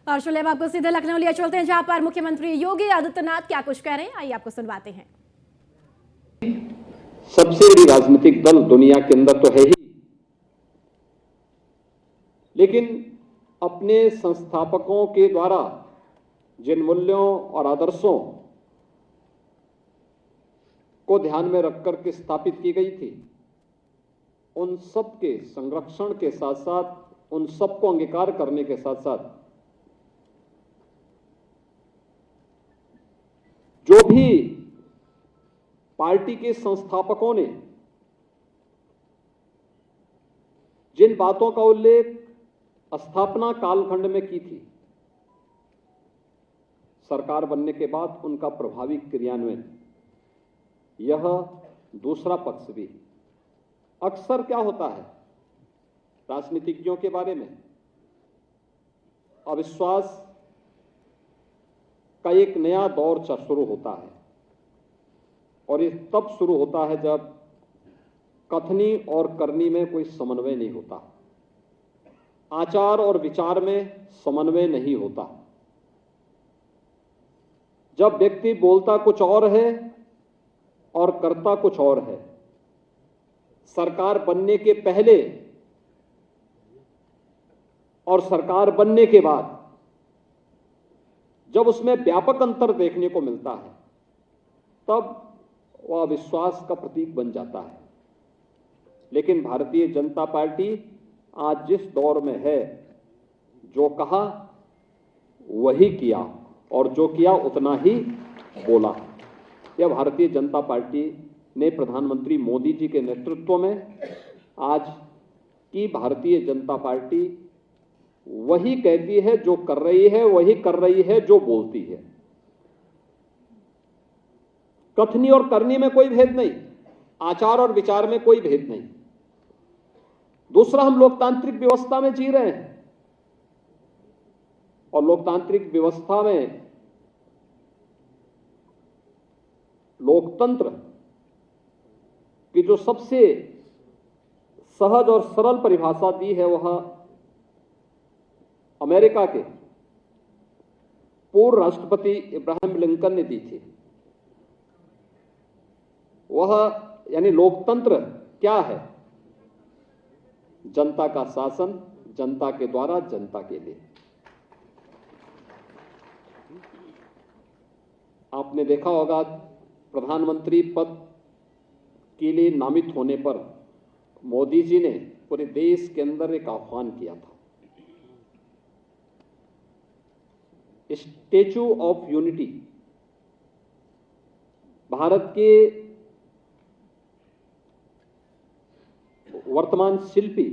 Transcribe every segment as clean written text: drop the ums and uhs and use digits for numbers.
और चलिए अब आपको सीधे लखनऊ लिए चलते हैं, जहां पर मुख्यमंत्री योगी आदित्यनाथ क्या कुछ कह रहे हैं, आइए आपको सुनवाते हैं। सबसे बड़ी राजनीतिक दल दुनिया के अंदर तो है ही, लेकिन अपने संस्थापकों के द्वारा जिन मूल्यों और आदर्शों को ध्यान में रखकर के स्थापित की गई थी, उन सब के संरक्षण के साथ साथ, उन सबको अंगीकार करने के साथ साथ, जो भी पार्टी के संस्थापकों ने जिन बातों का उल्लेख स्थापना कालखंड में की थी, सरकार बनने के बाद उनका प्रभावी क्रियान्वयन, यह दूसरा पक्ष भी। अक्सर क्या होता है राजनीतिज्ञों के बारे में, अविश्वास का एक नया दौर शुरू होता है, और ये तब शुरू होता है जब कथनी और करनी में कोई समन्वय नहीं होता, आचार और विचार में समन्वय नहीं होता। जब व्यक्ति बोलता कुछ और है और करता कुछ और है। सरकार बनने के पहले और सरकार बनने के बाद जब उसमें व्यापक अंतर देखने को मिलता है, तब वह विश्वास का प्रतीक बन जाता है। लेकिन भारतीय जनता पार्टी आज जिस दौर में है, जो कहा वही किया और जो किया उतना ही बोला। यह भारतीय जनता पार्टी ने प्रधानमंत्री मोदी जी के नेतृत्व में आज की भारतीय जनता पार्टी वही कहती है जो कर रही है, वही कर रही है जो बोलती है। कथनी और करनी में कोई भेद नहीं, आचार और विचार में कोई भेद नहीं। दूसरा, हम लोकतांत्रिक व्यवस्था में जी रहे हैं, और लोकतांत्रिक व्यवस्था में लोकतंत्र की जो सबसे सहज और सरल परिभाषा दी है, वह अमेरिका के पूर्व राष्ट्रपति इब्राहिम लिंकन ने दी थी। वह यानी लोकतंत्र क्या है? जनता का शासन, जनता के द्वारा, जनता के लिए। आपने देखा होगा, प्रधानमंत्री पद के लिए नामित होने पर मोदी जी ने पूरे देश के अंदर एक आह्वान किया था, स्टैच्यू ऑफ यूनिटी। भारत के वर्तमान शिल्पी,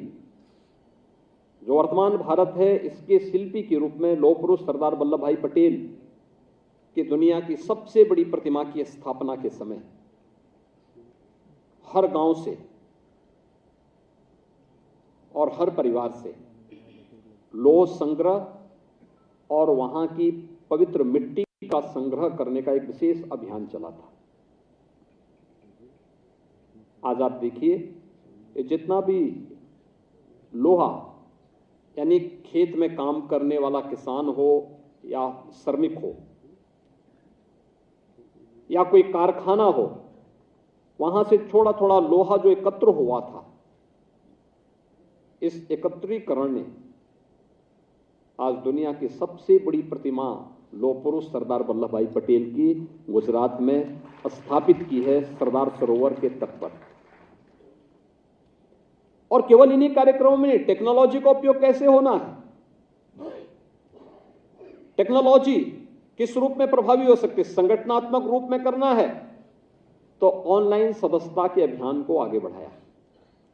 जो वर्तमान भारत है, इसके शिल्पी के रूप में लौह पुरुष सरदार वल्लभ भाई पटेल की दुनिया की सबसे बड़ी प्रतिमा की स्थापना के समय हर गांव से और हर परिवार से लौह संग्रह और वहां की पवित्र मिट्टी का संग्रह करने का एक विशेष अभियान चला था। आज आप देखिए, जितना भी लोहा यानी खेत में काम करने वाला किसान हो या श्रमिक हो या कोई कारखाना हो, वहां से थोड़ा थोड़ा लोहा जो एकत्र हुआ था, इस एकत्रीकरण ने आज दुनिया की सबसे बड़ी प्रतिमा लौह पुरुष सरदार वल्लभ भाई पटेल की गुजरात में स्थापित की है, सरदार सरोवर के तट पर। और केवल इन्हीं कार्यक्रमों में टेक्नोलॉजी का उपयोग कैसे होना है, टेक्नोलॉजी किस रूप में प्रभावी हो सकती है, संगठनात्मक रूप में करना है तो ऑनलाइन सदस्यता के अभियान को आगे बढ़ाया।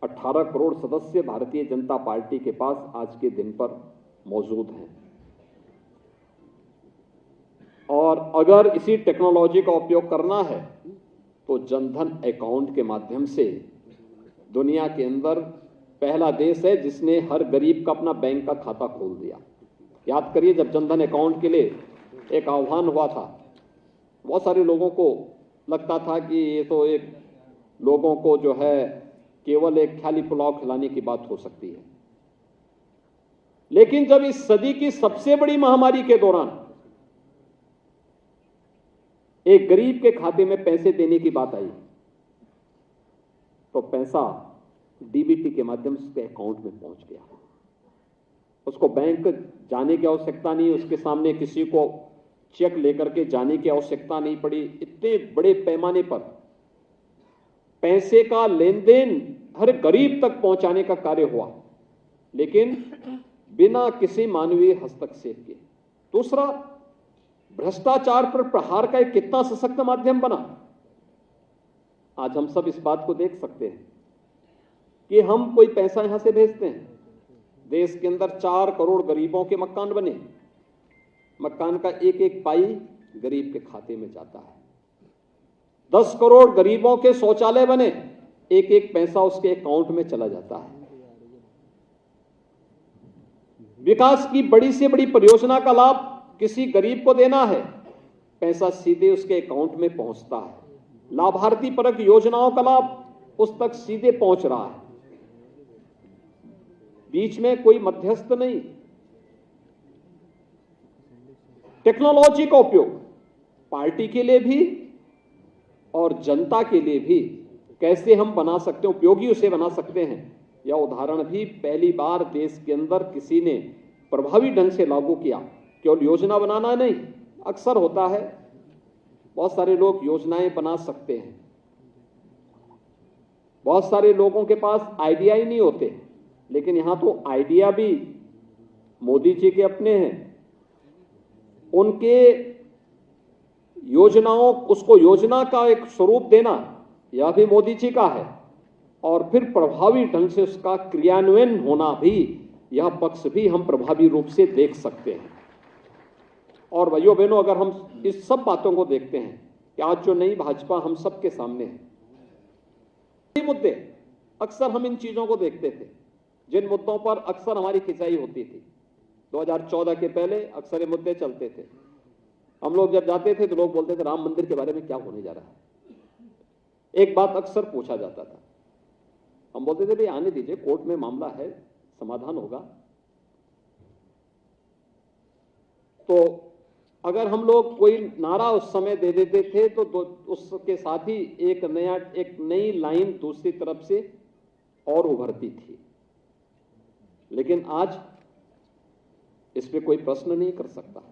18 करोड़ सदस्य भारतीय जनता पार्टी के पास आज के दिन पर मौजूद हैं, और अगर इसी टेक्नोलॉजी का उपयोग करना है तो जनधन अकाउंट के माध्यम से दुनिया के अंदर पहला देश है जिसने हर गरीब का अपना बैंक का खाता खोल दिया। याद करिए, जब जनधन अकाउंट के लिए एक आह्वान हुआ था, बहुत सारे लोगों को लगता था कि ये तो एक लोगों को जो है केवल एक खाली पुलाव खिलाने की बात हो सकती है। लेकिन जब इस सदी की सबसे बड़ी महामारी के दौरान एक गरीब के खाते में पैसे देने की बात आई तो पैसा डीबीटी के माध्यम से उसके अकाउंट में पहुंच गया। उसको बैंक जाने की आवश्यकता नहीं, उसके सामने किसी को चेक लेकर के जाने की आवश्यकता नहीं पड़ी। इतने बड़े पैमाने पर पैसे का लेन देन हर गरीब तक पहुंचाने का कार्य हुआ, लेकिन बिना किसी मानवीय हस्तक्षेप के। दूसरा, भ्रष्टाचार पर प्रहार का एक कितना सशक्त माध्यम बना। आज हम सब इस बात को देख सकते हैं कि हम कोई पैसा यहां से भेजते हैं, देश के अंदर 4 करोड़ गरीबों के मकान बने, मकान का एक एक पाई गरीब के खाते में जाता है। 10 करोड़ गरीबों के शौचालय बने, एक एक पैसा उसके अकाउंट में चला जाता है। विकास की बड़ी से बड़ी परियोजना का लाभ किसी गरीब को देना है, पैसा सीधे उसके अकाउंट में पहुंचता है। लाभार्थी परक योजनाओं का लाभ उस तक सीधे पहुंच रहा है, बीच में कोई मध्यस्थ नहीं। टेक्नोलॉजी का उपयोग पार्टी के लिए भी और जनता के लिए भी कैसे हम बना सकते हैं, उपयोगी उसे बना सकते हैं, यह उदाहरण भी पहली बार देश के अंदर किसी ने प्रभावी ढंग से लागू किया। केवल योजना बनाना नहीं, अक्सर होता है बहुत सारे लोग योजनाएं बना सकते हैं, बहुत सारे लोगों के पास आइडिया ही नहीं होते, लेकिन यहां तो आइडिया भी मोदी जी के अपने हैं। उनके योजनाओं, उसको योजना का एक स्वरूप देना यह भी मोदी जी का है, और फिर प्रभावी ढंग से उसका क्रियान्वयन होना भी, यह पक्ष भी हम प्रभावी रूप से देख सकते हैं। और भाइयों बहनों, अगर हम इस सब बातों को देखते हैं कि आज जो नई भाजपा हम सबके सामने है, मुद्दे अक्सर हम इन चीजों को देखते थे, जिन मुद्दों पर अक्सर हमारी खिंचाई होती थी। 2014 के पहले अक्सर ये मुद्दे चलते थे। हम लोग जब जाते थे तो लोग बोलते थे राम मंदिर के बारे में क्या होने जा रहा है। एक बात अक्सर पूछा जाता था, हम बोलते थे भाई आने दीजिए, कोर्ट में मामला है, समाधान होगा। तो अगर हम लोग कोई नारा उस समय दे देते थे तो उसके साथ ही एक नई लाइन दूसरी तरफ से और उभरती थी। लेकिन आज इस पे कोई प्रश्न नहीं कर सकता।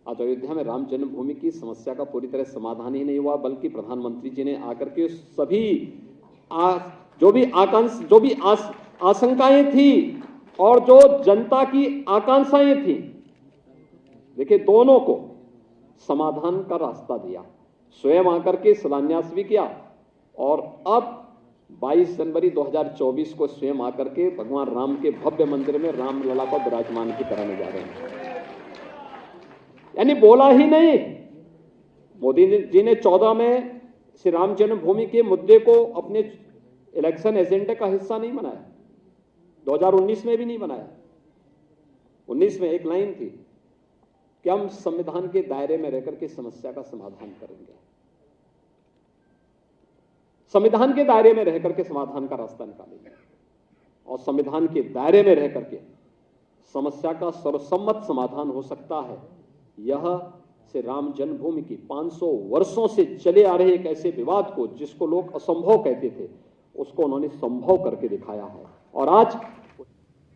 आज अयोध्या में राम जन्मभूमि की समस्या का पूरी तरह समाधान ही नहीं हुआ, बल्कि प्रधानमंत्री जी ने आकर के सभी जो भी आशंकाएं थी और जो जनता की आकांक्षाएं थी, देखिए दोनों को समाधान का रास्ता दिया। स्वयं आकर के शिलान्यास भी किया, और अब 22 जनवरी 2024 को स्वयं आकर के भगवान राम के भव्य मंदिर में रामलला को विराजमान भी कराने जा रहे हैं। यानी बोला ही नहीं, मोदी जी ने 14 में श्री राम जन्मभूमि के मुद्दे को अपने इलेक्शन एजेंडे का हिस्सा नहीं बनाया, 2019 में भी नहीं बनाया। 19 में एक लाइन थी कि हम संविधान के दायरे में रहकर के समस्या का समाधान करेंगे, संविधान के दायरे में रहकर के समाधान का रास्ता निकालेंगे, और संविधान के दायरे में रहकर के समस्या का सर्वसम्मत समाधान हो सकता है। यह श्री राम जन्मभूमि की 500 वर्षों से चले आ रहे एक ऐसे विवाद को, जिसको लोग असंभव कहते थे, उसको उन्होंने संभव करके दिखाया है। और आज